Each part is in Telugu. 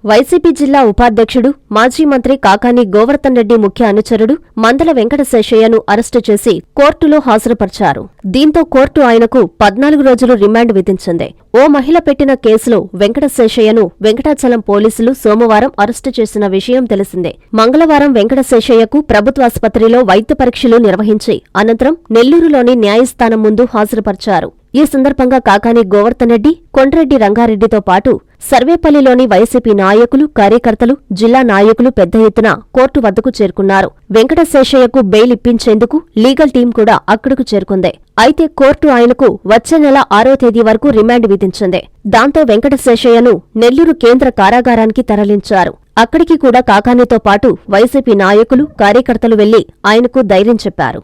వైసీపీ జిల్లా ఉపాధ్యక్షుడు, మాజీ మంత్రి కాకాని గోవర్ధన్ రెడ్డి ముఖ్య అనుచరుడు మందల వెంకటశేషయ్యను అరెస్టు చేసి కోర్టులో హాజరుపర్చారు. దీంతో కోర్టు ఆయనకు 14 రోజులు రిమాండ్ విధించింది. ఓ మహిళ పెట్టిన కేసులో వెంకటశేషయ్యను వెంకటాచలం పోలీసులు సోమవారం అరెస్టు చేసిన విషయం తెలిసిందే. మంగళవారం వెంకటశేషయ్యకు ప్రభుత్వాసుపత్రిలో వైద్య పరీక్షలు నిర్వహించి అనంతరం నెల్లూరులోని న్యాయస్థానం ముందు హాజరుపర్చారు. ఈ సందర్భంగా కాకాని గోవర్ధన్ రెడ్డి, కొండ్రెడ్డి రంగారెడ్డితో పాటు సర్వేపల్లిలోని వైసీపీ నాయకులు, కార్యకర్తలు, జిల్లా నాయకులు పెద్ద ఎత్తున కోర్టు వద్దకు చేరుకున్నారు. వెంకటశేషయ్యకు బెయిల్ ఇప్పించేందుకు లీగల్ టీం కూడా అక్కడకు చేరుకుంది. అయితే కోర్టు ఆయనకు వచ్చే నెల 6వ తేదీ వరకు రిమాండ్ విధించింది. దాంతో వెంకటశేషయ్యను నెల్లూరు కేంద్ర కారాగారానికి తరలించారు. అక్కడికి కూడా కాకానితో పాటు వైసీపీ నాయకులు, కార్యకర్తలు వెళ్లి ఆయనకు ధైర్యం చెప్పారు.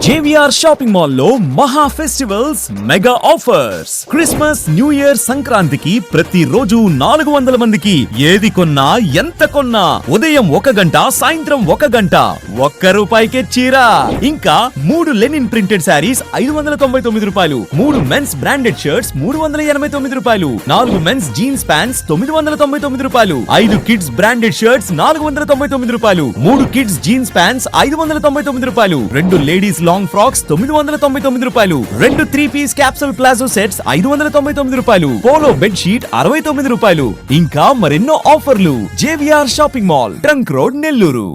JVR షాపింగ్ మాల్ లో మహా festivals mega offers. Christmas, new year, సంక్రాంతికి ప్రతి రోజు 400 మందికి ఏది కొన్నా ఎంత కొన్నా ఉదయం 1 గంట, సాయంత్రం 1 గంట ₹1కే చీర. ఇంకా 3 linen printed saris ₹599, 3 men's branded shirts ₹389, 4 men's jeans pants ₹999, 5 kids branded shirts ₹499, 3 kids jeans pants ₹599, 2 ladies long frocks ₹999, 2 3-పీస్ capsule palazzo sets ₹599, polo bed sheet ₹69. ఇంకా మరెన్నో ఆఫర్లు. JVR shopping mall, trunk road, Nellore.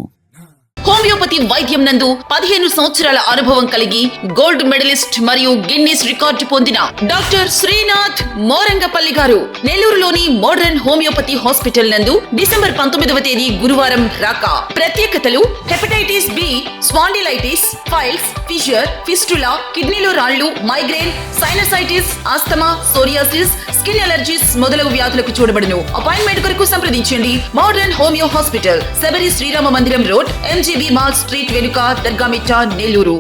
Homeopathy వైద్యం నందు 15 సంవత్సరాల అనుభవం కలిగి గోల్డ్ మెడలిస్ట్ మరియు గిన్నీస్ రికార్డు పొందిన డాక్టర్ శ్రీనాథ్ మోరంగపల్లి గారు నెల్లూరులోని మోడర్న్ హోమియోపతి హాస్పిటల్ నందు డిసెంబర్ 19వ తేదీ గురువారం రాక. ప్రత్యేకతలు: hepatitis B, spondylitis, piles, fissure, fistula, కిడ్నీలో రాళ్లు, migraine, sinusitis, asthma, psoriasis, skin allergies మొదలగు వ్యాధులకు చూడబడును. అపాయింట్మెంట్ కొరకు సంప్రదించండి. Modern homoeo hospital, Sabari Srirama Mandiram road, MGB mall street వెనుక, దర్గామిట్టా, నెల్లూరు.